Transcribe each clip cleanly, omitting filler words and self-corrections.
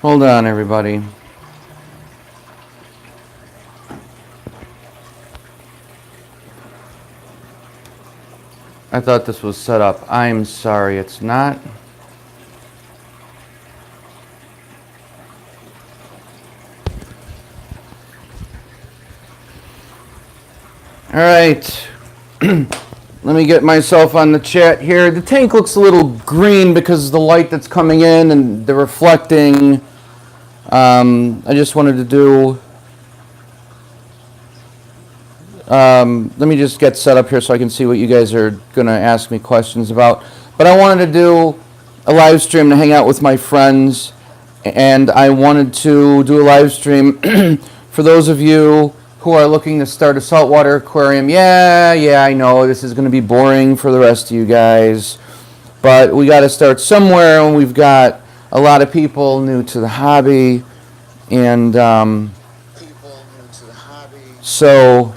Hold on, everybody. I thought this was set up. I'm sorry, it's not. All right. Let me get myself on the chat here. The tank looks a little green because of the light that's coming in and the reflecting. I just wanted to do... let me just get set up here so I can see what you guys are going to ask me questions about. But I wanted to do a live stream to hang out with my friends. And I wanted to do a live stream for those of you who are looking to start a saltwater aquarium. Yeah, I know this is going to be boring for the rest of you guys, but we got to start somewhere, and we've got a lot of people new to the hobby, and so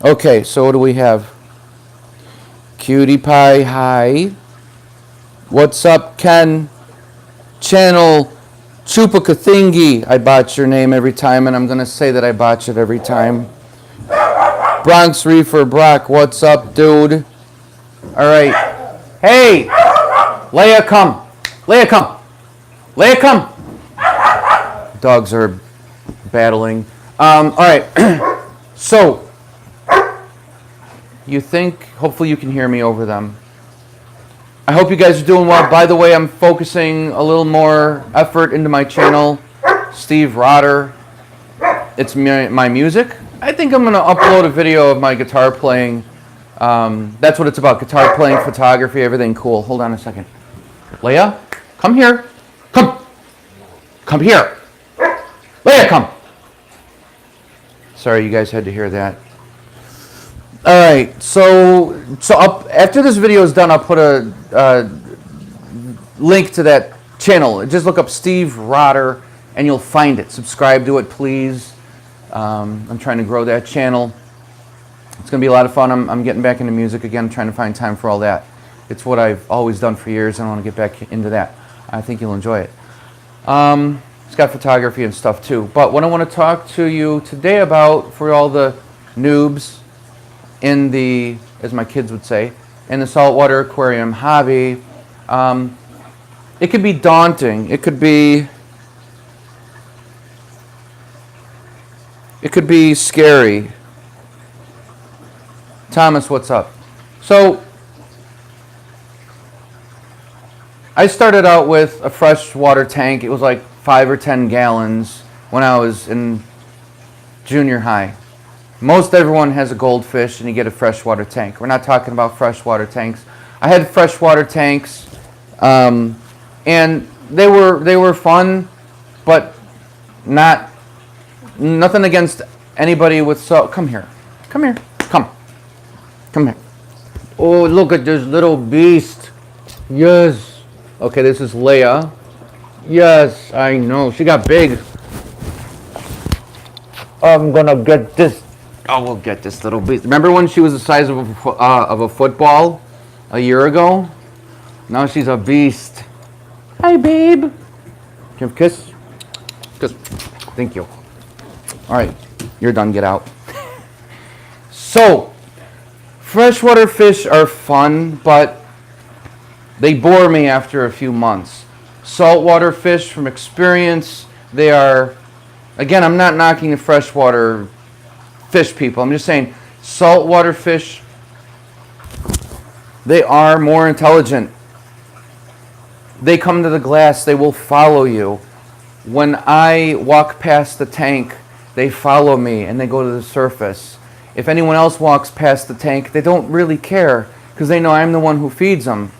okay, so what do we have? Cutie Pie, hi. What's up, Ken? Channel Chupacathingi. I botch your name every time, and I'm going to say that I botch it every time. Bronx Reefer Brock, what's up, dude? All right. Hey! Leia, come. Leia, come. Leia, come. Dogs are battling. All right. So, you think, hopefully you can hear me over them. I hope you guys are doing well. By the way, I'm focusing a little more effort into my channel, Steve Rotter. It's my music. I think I'm going to upload a video of my guitar playing. That's what it's about, guitar playing, photography, everything cool. Hold on a second. Leia, come here. Come. Come here. Leia, come. Sorry, you guys had to hear that. All right, so after this video is done, I'll put a link to that channel. Just look up Steve Rotter, and you'll find it. Subscribe to it, please. I'm trying to grow that channel. It's going to be a lot of fun. I'm getting back into music again, trying to find time for all that. It's what I've always done for years, and I want to get back into that. I think you'll enjoy it. It's got photography and stuff, too. But what I want to talk to you today about, for all the noobs, in the, as my kids would say, in the saltwater aquarium hobby, it could be daunting. It could be scary. Thomas, what's up? So, I started out with a freshwater tank. It was like 5 or 10 gallons when I was in junior high. Most everyone has a goldfish, and you get a freshwater tank. We're not talking about freshwater tanks. I had freshwater tanks, and they were fun, but nothing against anybody with salt. Come here, come here, come here. Oh, look at this little beast. Yes. Okay, this is Leia. Yes, I know. She got big. I'm gonna get this. Oh, we'll get this little beast. Remember when she was the size of a football a year ago? Now she's a beast. Hi, babe. Can you have a kiss? Kiss. Thank you. All right, you're done. Get out. So, freshwater fish are fun, but they bore me after a few months. Saltwater fish, from experience, they are... Again, I'm not knocking the freshwater fish people. I'm just saying saltwater fish, they are more intelligent. They come to the glass. They will follow you. When I walk past the tank, they follow me and they go to the surface. If anyone else walks past the tank, they don't really care because they know I'm the one who feeds them.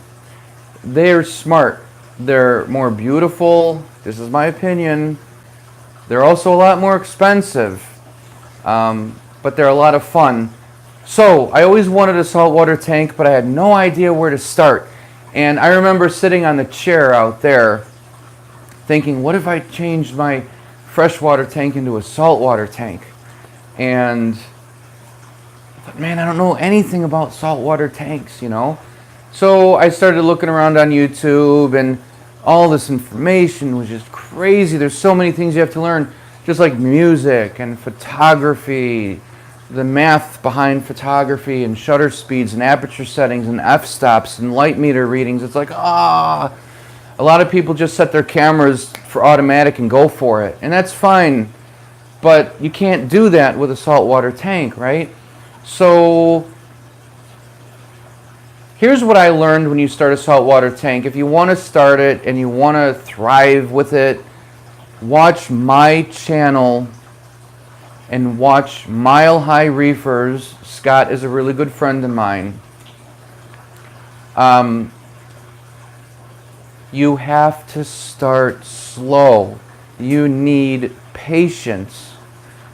They're smart. They're more beautiful. This is my opinion. They're also a lot more expensive. But they're a lot of fun. So, I always wanted a saltwater tank, but I had no idea where to start. And I remember sitting on the chair out there thinking, what if I changed my freshwater tank into a saltwater tank? And I thought, man, I don't know anything about saltwater tanks, you know? So I started looking around on YouTube, and all this information was just crazy. There's so many things you have to learn, just like music and photography, the math behind photography and shutter speeds and aperture settings and f-stops and light meter readings. It's like, a lot of people just set their cameras for automatic and go for it. And that's fine, but you can't do that with a saltwater tank, right? So here's what I learned when you start a saltwater tank. If you want to start it and you want to thrive with it, watch my channel and watch Mile High Reefers. Scott is a really good friend of mine. You have to start slow. You need patience,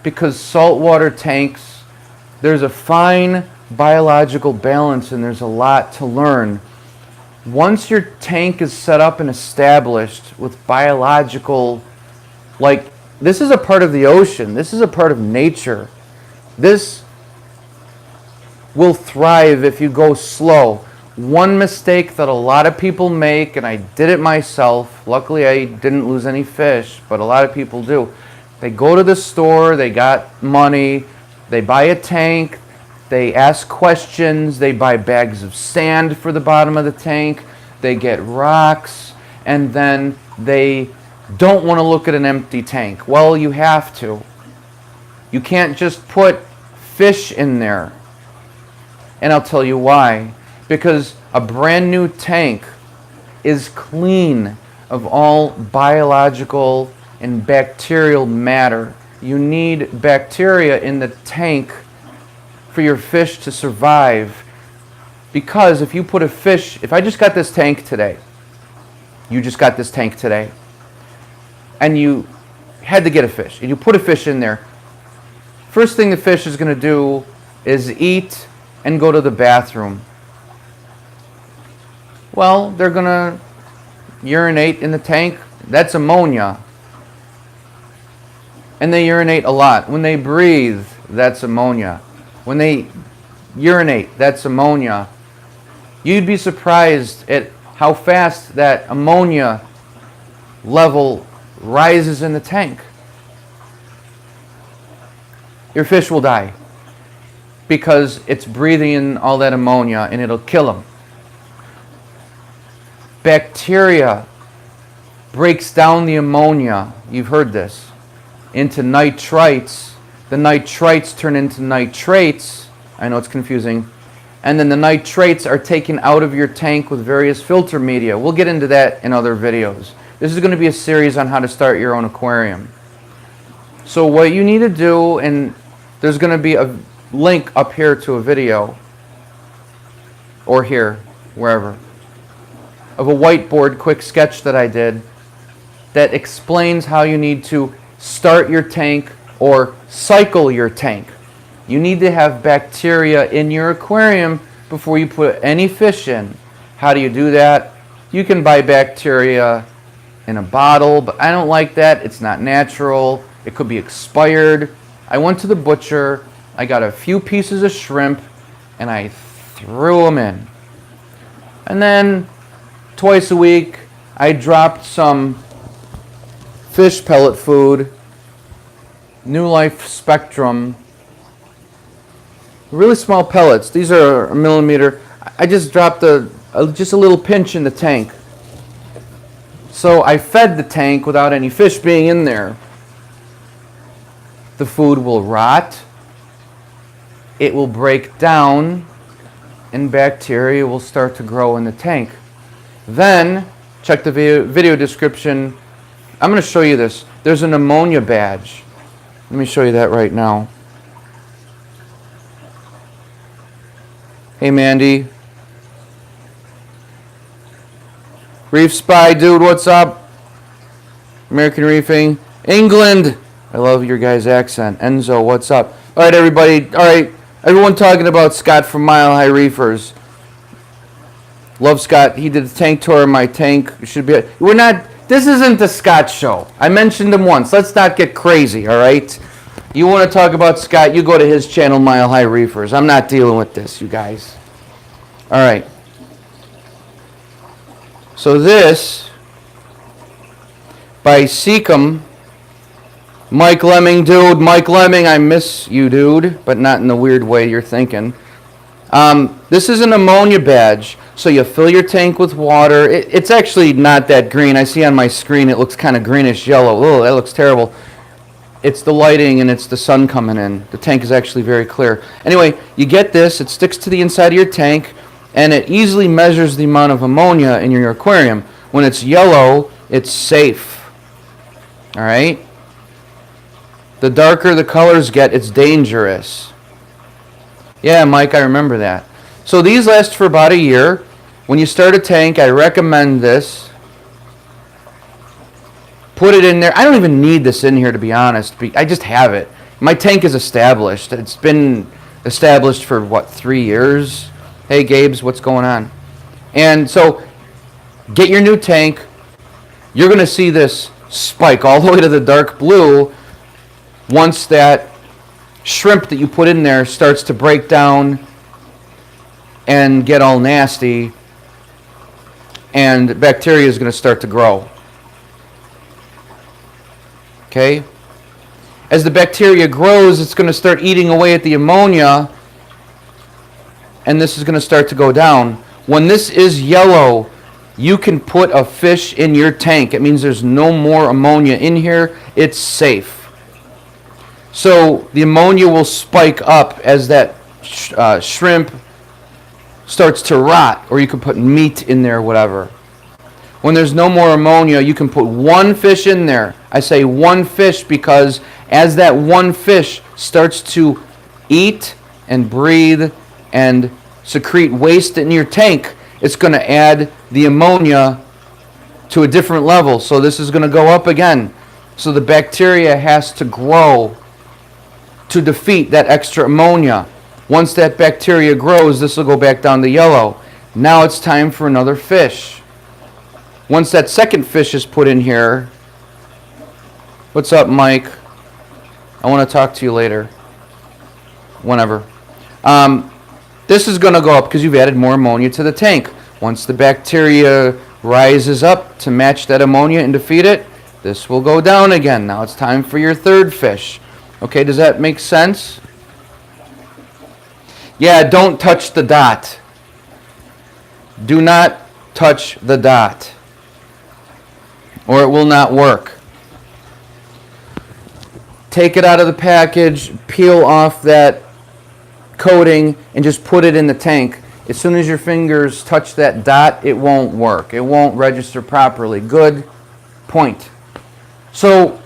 because saltwater tanks, there's a fine biological balance and there's a lot to learn. Once your tank is set up and established with biological, like, this is a part of the ocean, this is a part of nature. This will thrive if you go slow. One mistake that a lot of people make, and I did it myself, luckily I didn't lose any fish, but a lot of people do. They go to the store, they got money, they buy a tank, they ask questions, they buy bags of sand for the bottom of the tank, they get rocks, and then they don't want to look at an empty tank. Well, you have to. You can't just put fish in there. And I'll tell you why. Because a brand new tank is clean of all biological and bacterial matter. You need bacteria in the tank for your fish to survive. Because if you put a fish, if I just got this tank today, you just got this tank today, and you had to get a fish, and you put a fish in there, first thing the fish is going to do is eat and go to the bathroom. Well, they're going to urinate in the tank. That's ammonia. And they urinate a lot. When they breathe, that's ammonia. When they urinate, that's ammonia. You'd be surprised at how fast that ammonia level rises in the tank. Your fish will die because it's breathing in all that ammonia, and it'll kill them. Bacteria breaks down the ammonia, you've heard this, into nitrites. The nitrites turn into nitrates. I know it's confusing. And then the nitrates are taken out of your tank with various filter media. We'll get into that in other videos. This is going to be a series on how to start your own aquarium. So what you need to do, and there's going to be a link up here to a video, or here, wherever, of a whiteboard quick sketch that I did that explains how you need to start your tank or cycle your tank. You need to have bacteria in your aquarium before you put any fish in. How do you do that? You can buy bacteria in a bottle, but I don't like that. It's not natural. It could be expired. I went to the butcher, I got a few pieces of shrimp, and I threw them in. And then twice a week, I dropped some fish pellet food, New Life Spectrum, really small pellets. These are a millimeter. I just dropped just a little pinch in the tank. So I fed the tank without any fish being in there. The food will rot, it will break down, and bacteria will start to grow in the tank. Then, check the video description. I'm going to show you this. There's an ammonia badge. Let me show you that right now. Hey, Mandy. Reef Spy, dude, what's up? American Reefing. England. I love your guys' accent. Enzo, what's up? All right, everybody. All right, everyone talking about Scott from Mile High Reefers. Love Scott. He did a tank tour of my tank. Should be. We're not. This isn't the Scott show. I mentioned him once. Let's not get crazy. All right. You want to talk about Scott? You go to his channel, Mile High Reefers. I'm not dealing with this, you guys. All right. So this by Seacom. Mike Lemming, dude. Mike Lemming, I miss you, dude, but not in the weird way you're thinking. This is an ammonia badge. So you fill your tank with water. It's actually not that green. I see on my screen it looks kind of greenish yellow. Oh, that looks terrible. It's the lighting and it's the sun coming in. The tank is actually very clear. Anyway, you get this. It sticks to the inside of your tank, and it easily measures the amount of ammonia in your aquarium. When it's yellow, it's safe. All right? The darker the colors get, it's dangerous. Yeah, Mike, I remember that. So these last for about a year. When you start a tank, I recommend this. Put it in there. I don't even need this in here, to be honest. I just have it. My tank is established. It's been established for, what, 3 years? Hey, Gabes, what's going on? And so get your new tank. You're going to see this spike all the way to the dark blue once that shrimp that you put in there starts to break down and get all nasty, and bacteria is going to start to grow. Okay? As the bacteria grows, it's going to start eating away at the ammonia, and this is going to start to go down. When this is yellow, you can put a fish in your tank. It means there's no more ammonia in here. It's safe. So the ammonia will spike up as that shrimp starts to rot, or you can put meat in there, whatever. When there's no more ammonia, you can put one fish in there. I say one fish because as that one fish starts to eat and breathe and secrete waste in your tank, it's going to add the ammonia to a different level. So this is going to go up again. So the bacteria has to grow to defeat that extra ammonia. Once that bacteria grows, this will go back down to yellow. Now it's time for another fish. Once that second fish is put in here, what's up, Mike? I want to talk to you later. Whenever. This is going to go up because you've added more ammonia to the tank. Once the bacteria rises up to match that ammonia and defeat it, this will go down again. Now it's time for your third fish. Okay, does that make sense? Yeah, don't touch the dot. Do not touch the dot, or it will not work. Take it out of the package, peel off that coating, and just put it in the tank. As soon as your fingers touch that dot, it won't work. It won't register properly. Good point. So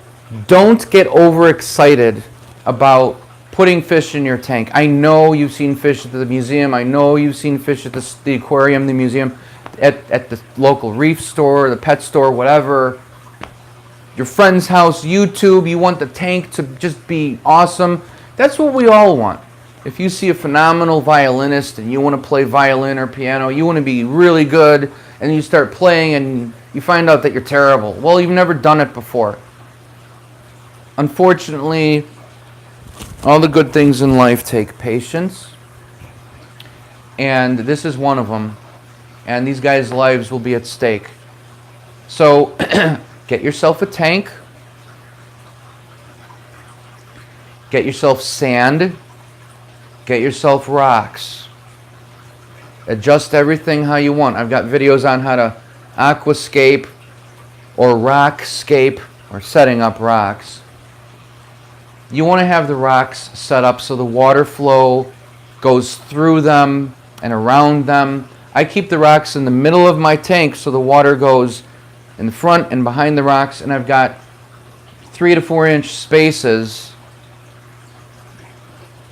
don't get overexcited about putting fish in your tank. I know you've seen fish at the museum. I know you've seen fish at the aquarium, the museum, at the local reef store, the pet store, whatever. Your friend's house, YouTube, you want the tank to just be awesome. That's what we all want. If you see a phenomenal violinist and you want to play violin or piano, you want to be really good, and you start playing and you find out that you're terrible. Well, you've never done it before. Unfortunately, all the good things in life take patience, and this is one of them, and these guys' lives will be at stake. So get yourself a tank, get yourself sand, get yourself rocks, adjust everything how you want. I've got videos on how to aquascape or rockscape, or setting up rocks. You want to have the rocks set up so the water flow goes through them and around them. I keep the rocks in the middle of my tank so the water goes in the front and behind the rocks, and I've got 3 to 4 inch spaces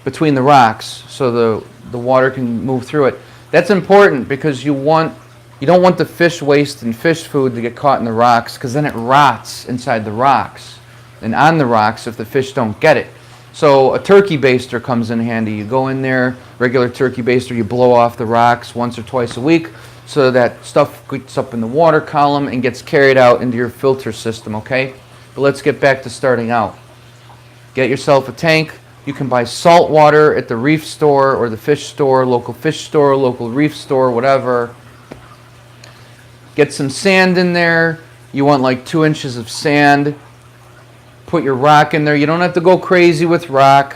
between the rocks so the water can move through it. That's important because you don't want the fish waste and fish food to get caught in the rocks, because then it rots inside the rocks and on the rocks if the fish don't get it. So a turkey baster comes in handy. You go in there, regular turkey baster, you blow off the rocks once or twice a week so that stuff gets up in the water column and gets carried out into your filter system, okay? But let's get back to starting out. Get yourself a tank. You can buy salt water at the reef store or the fish store, local reef store, whatever. Get some sand in there. You want like 2 inches of sand. Put your rock in there. You don't have to go crazy with rock.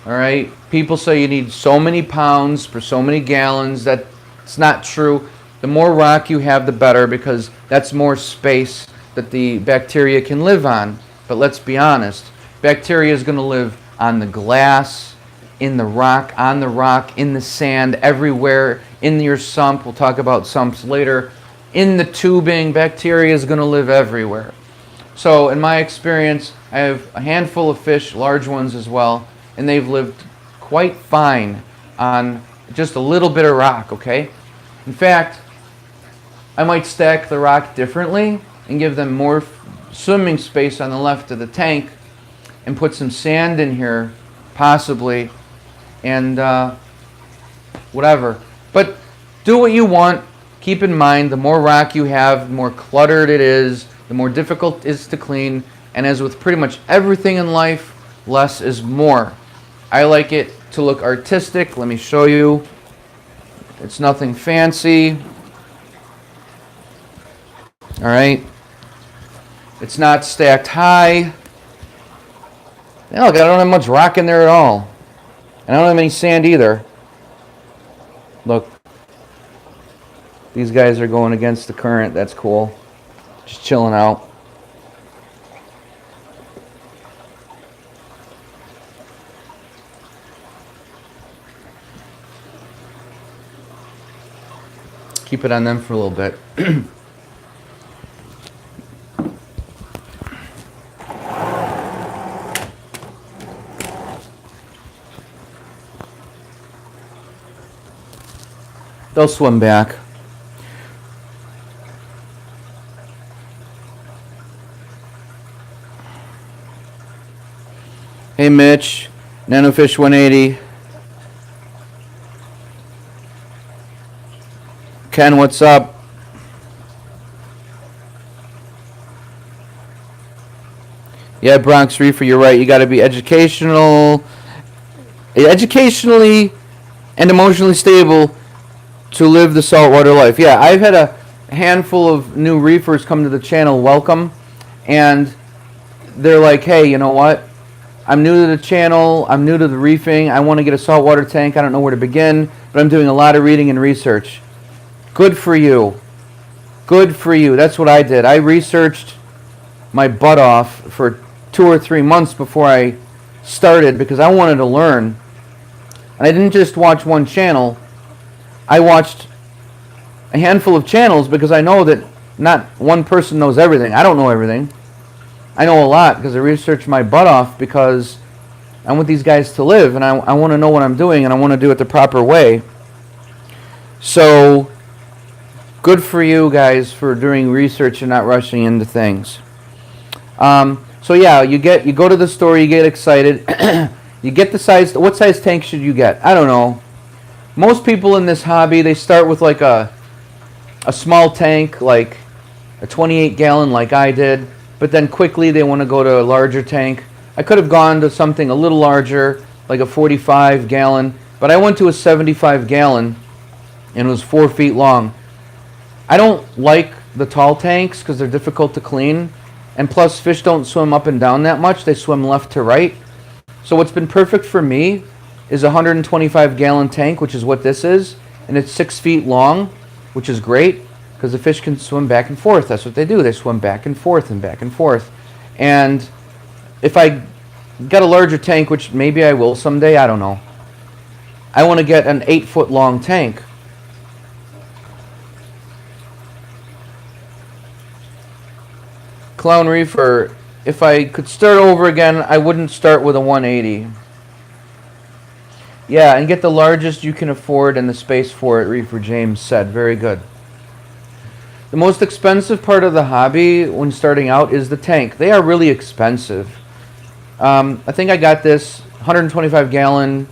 All right. People say you need so many pounds for so many gallons. That's not true. The more rock you have, the better, because that's more space that the bacteria can live on. But let's be honest. Bacteria is going to live on the glass, in the rock, on the rock, in the sand, everywhere, in your sump. We'll talk about sumps later. In the tubing, bacteria is going to live everywhere. So in my experience, I have a handful of fish, large ones as well, and they've lived quite fine on just a little bit of rock, okay? In fact, I might stack the rock differently and give them more swimming space on the left of the tank and put some sand in here, possibly, and whatever. But do what you want. Keep in mind, the more rock you have, the more cluttered it is, the more difficult it is to clean. And as with pretty much everything in life, less is more. I like it to look artistic. Let me show you. It's nothing fancy. All right. It's not stacked high. Yeah, look, I don't have much rock in there at all. And I don't have any sand either. Look. These guys are going against the current. That's cool. Just chilling out. Keep it on them for a little bit. They'll swim back. Hey Mitch, Nanofish 180. Ken, what's up? Yeah, Bronx Reefer, you're right. You got to be educationally and emotionally stable to live the saltwater life. Yeah, I've had a handful of new reefers come to the channel, welcome, and they're like, hey, you know what? I'm new to the channel. I'm new to the reefing. I want to get a saltwater tank. I don't know where to begin, but I'm doing a lot of reading and research. Good for you. Good for you. That's what I did. I researched my butt off for 2 or 3 months before I started because I wanted to learn. And I didn't just watch one channel. I watched a handful of channels because I know that not one person knows everything. I don't know everything. I know a lot because I researched my butt off because I want these guys to live and I want to know what I'm doing and I want to do it the proper way. So good for you guys for doing research and not rushing into things. So yeah, you go to the store, you get excited, you get the size. What size tank should you get? I don't know. Most people in this hobby, they start with like a small tank, like a 28 gallon like I did. But then quickly they want to go to a larger tank. I could have gone to something a little larger, like a 45 gallon, but I went to a 75 gallon and it was 4 feet long. I don't like the tall tanks because they're difficult to clean, and plus fish don't swim up and down that much. They swim left to right. So what's been perfect for me is a 125 gallon tank, which is what this is, and it's 6 feet long, which is great. Because the fish can swim back and forth. That's what they do. They swim back and forth and back and forth. And if I get a larger tank, which maybe I will someday, I don't know. I want to get an 8 foot long tank. Clown Reefer, if I could start over again, I wouldn't start with a 180. Yeah, and get the largest you can afford and the space for it, Reefer James said. Very good. The most expensive part of the hobby when starting out is the tank. They are really expensive. I think I got this 125 gallon,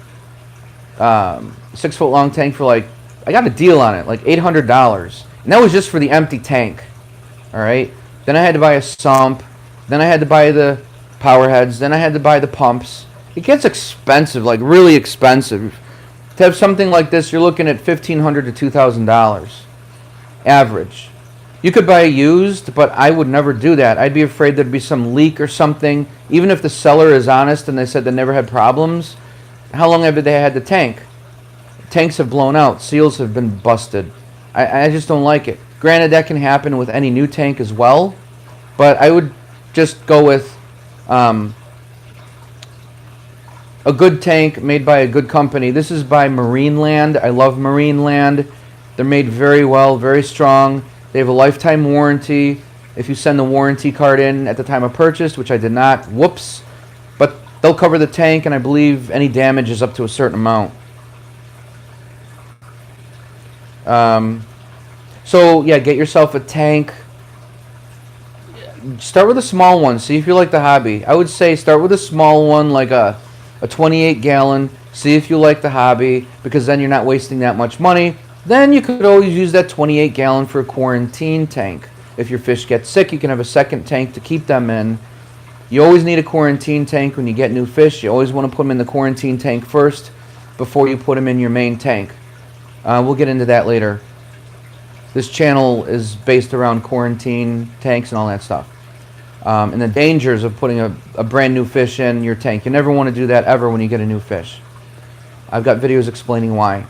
6 foot long tank for like, I got a deal on it, like $800. And that was just for the empty tank. All right. Then I had to buy a sump. Then I had to buy the power heads. Then I had to buy the pumps. It gets expensive, like really expensive. To have something like this, you're looking at $1,500 to $2,000 average. You could buy used, but I would never do that. I'd be afraid there'd be some leak or something. Even if the seller is honest and they said they never had problems, how long have they had the tank? Tanks have blown out. Seals have been busted. I just don't like it. Granted, that can happen with any new tank as well, but I would just go with a good tank made by a good company. This is by Marineland. I love Marineland. They're made very well, very strong. They have a lifetime warranty. If you send the warranty card in at the time of purchase, which I did not, whoops. But they'll cover the tank, and I believe any damage is up to a certain amount. So yeah, get yourself a tank. Start with a small one. See if you like the hobby. I would say start with a small one, like a 28 gallon. See if you like the hobby, because then you're not wasting that much money. Then you could always use that 28 gallon for a quarantine tank. If your fish get sick, you can have a second tank to keep them in. You always need a quarantine tank when you get new fish. You always want to put them in the quarantine tank first before you put them in your main tank. We'll get into that later. This channel is based around quarantine tanks and all that stuff. And the dangers of putting a brand new fish in your tank. You never want to do that ever when you get a new fish. I've got videos explaining why.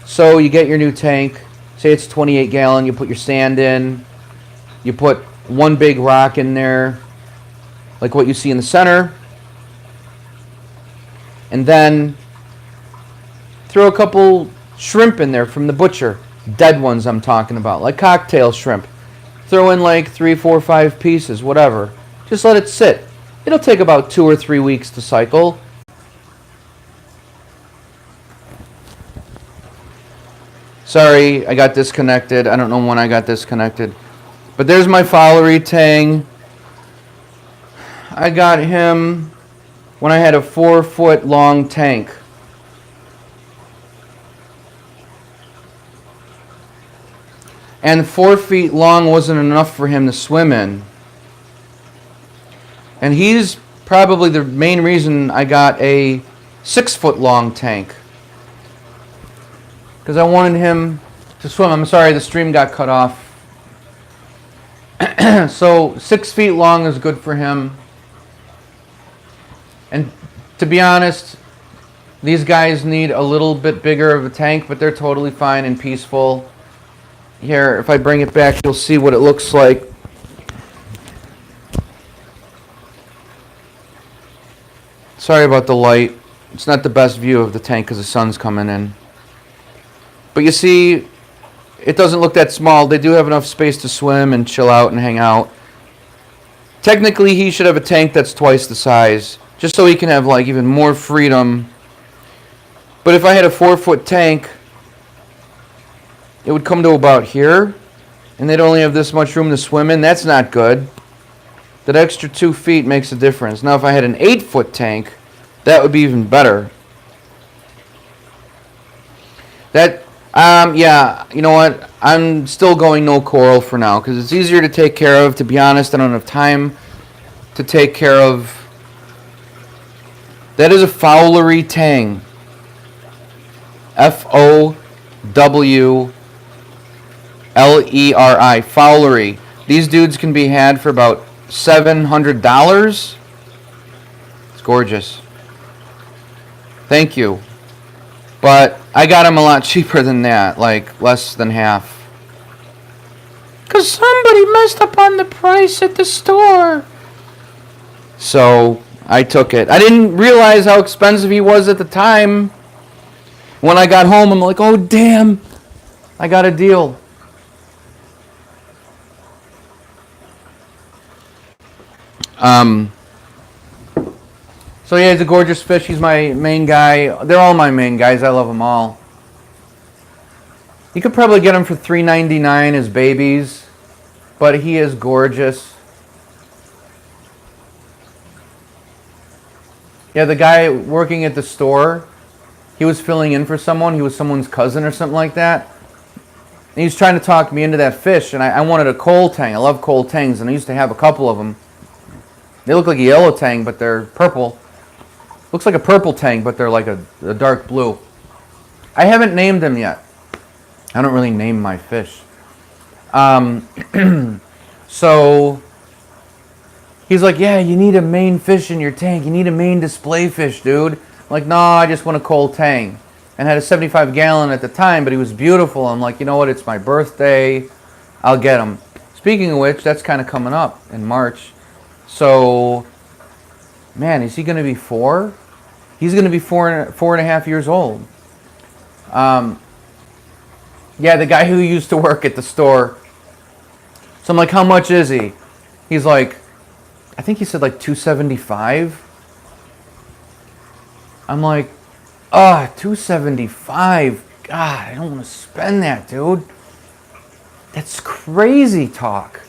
So you get your new tank. Say it's 28 gallon. You put your sand in. You put one big rock in there, like what you see in the center. And then throw a couple shrimp in there from the butcher. Dead ones I'm talking about, like cocktail shrimp. Throw in like 3, 4, 5 pieces, whatever. Just let it sit. It'll take about 2 or 3 weeks to cycle. Sorry, I got disconnected. I don't know when I got disconnected. But there's my fowlery tang. I got him when I had a 4-foot long tank. And 4 feet long wasn't enough for him to swim in. And he's probably the main reason I got a 6-foot long tank. Because I wanted him to swim. I'm sorry, the stream got cut off. So 6 feet long is good for him. And to be honest, these guys need a little bit bigger of a tank, but they're totally fine and peaceful. Here, if I bring it back, you'll see what it looks like. Sorry about the light. It's not the best view of the tank because the sun's coming in. But you see, it doesn't look that small. They do have enough space to swim and chill out and hang out. Technically, he should have a tank that's twice the size, just so he can have like even more freedom. But if I had a 4-foot tank, it would come to about here, and they'd only have this much room to swim in. That's not good. That extra 2 feet makes a difference. Now, if I had an 8-foot tank, that would be even better. That, yeah, you know what? I'm still going no coral for now, because it's easier to take care of. To be honest, I don't have time to take care of. That is a fowlery tang. F-O-W-L-E-R-I. Fowlery. These dudes can be had for about $700. It's gorgeous. Thank you. But I got them a lot cheaper than that, like less than half. Because somebody messed up on the price at the store. So I took it. I didn't realize how expensive he was at the time. When I got home, I'm like, oh damn, I got a deal. So yeah, he's a gorgeous fish. He's my main guy. They're all my main guys. I love them all. You could probably get him for $3.99 as babies, but he is gorgeous. Yeah, the guy working at the store, he was filling in for someone. He was someone's cousin or something like that. And he was trying to talk me into that fish, and I wanted a coal tang. I love coal tangs, and I used to have a couple of them. They look like a yellow tang, but they're purple. Looks like a purple tang, but they're like a dark blue. I haven't named them yet. I don't really name my fish. So he's like, yeah, you need a main fish in your tank. You need a main display fish, dude. I'm like, no, I just want a cold tank. And had a 75 gallon at the time, but he was beautiful. I'm like, you know what? It's my birthday. I'll get him. Speaking of which, that's kind of coming up in March. So, man, is he going to be 4? He's going to be four and a half years old. Yeah, the guy who used to work at the store. So I'm like, how much is he? He's like, I think he said like $275. I'm like, $275. God, I don't want to spend that, dude. That's crazy talk.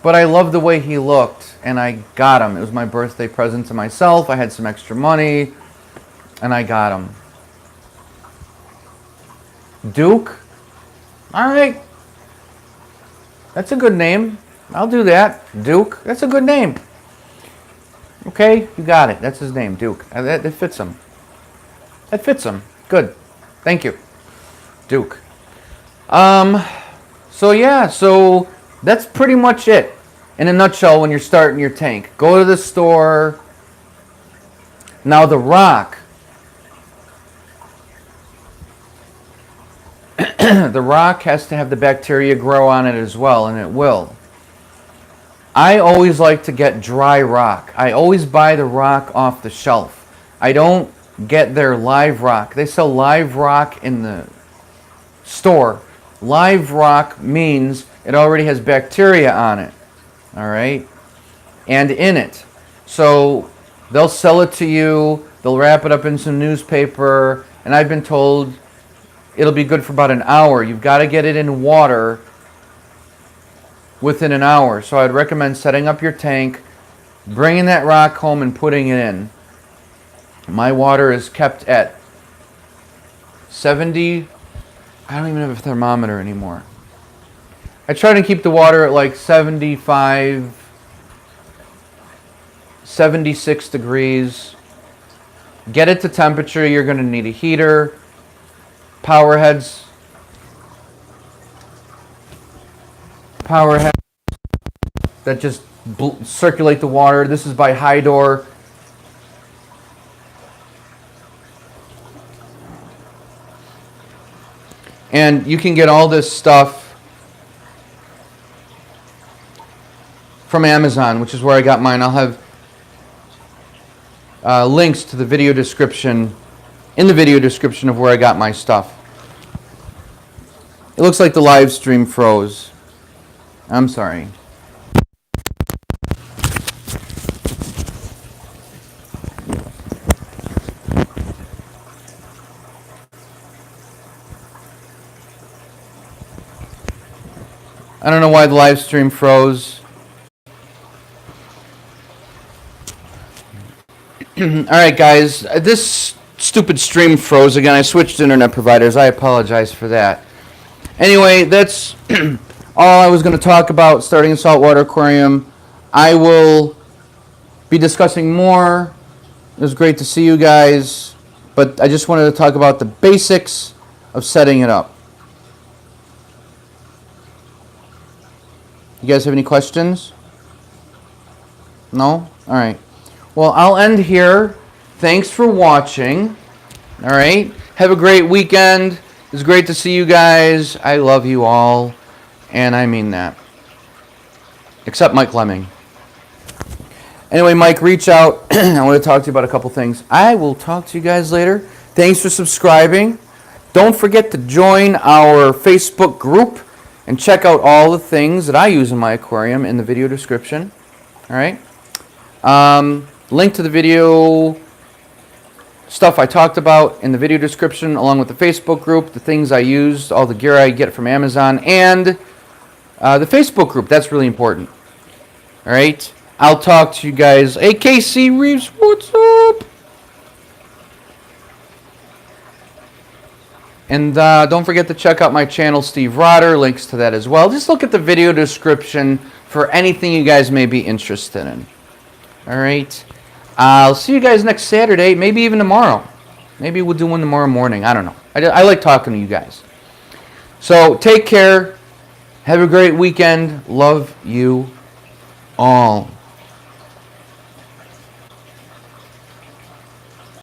But I love the way he looked, and I got him. It was my birthday present to myself. I had some extra money, and I got him. Duke? All right. That's a good name. I'll do that. Duke. That's a good name. Okay, you got it. That's his name, Duke. That fits him. That fits him. Good. Thank you. Duke. So yeah, so that's pretty much it. In a nutshell, when you're starting your tank. Go to the store. Now the rock. The rock has to have the bacteria grow on it as well, and it will. I always like to get dry rock. I always buy the rock off the shelf. I don't get their live rock. They sell live rock in the store. Live rock means it already has bacteria on it, all right, and in it. So they'll sell it to you. They'll wrap it up in some newspaper, and I've been told it'll be good for about an hour. You've got to get it in water within an hour. So I'd recommend setting up your tank, bringing that rock home and putting it in. My water is kept at 70. I don't even have a thermometer anymore. I try to keep the water at like 75, 76 degrees. Get it to temperature. You're going to need a heater, power heads that just circulate the water. This is by Hydor. And you can get all this stuff from Amazon, which is where I got mine. I'll have links to the video description, in the video description of where I got my stuff. It looks like the live stream froze. I'm sorry. I don't know why the live stream froze. Alright guys, this stupid stream froze again. I switched internet providers. I apologize for that. Anyway, that's all I was going to talk about starting a saltwater aquarium. I will be discussing more. It was great to see you guys, but I just wanted to talk about the basics of setting it up. You guys have any questions? No? All right. Well, I'll end here. Thanks for watching. All right. Have a great weekend. It's great to see you guys. I love you all, and I mean that. Except Mike Lemming. Anyway, Mike, reach out. I want to talk to you about a couple things. I will talk to you guys later. Thanks for subscribing. Don't forget to join our Facebook group and check out all the things that I use in my aquarium in the video description. All right. Link to the video stuff I talked about in the video description, along with the Facebook group, the things I used, all the gear I get from Amazon, and the Facebook group. That's really important. All right. I'll talk to you guys. AKC Reeves, what's up? And don't forget to check out my channel, Steve Rotter. Links to that as well. Just look at the video description for anything you guys may be interested in. All right. I'll see you guys next Saturday, maybe even tomorrow. Maybe we'll do one tomorrow morning. I don't know. I like talking to you guys. So take care. Have a great weekend. Love you all.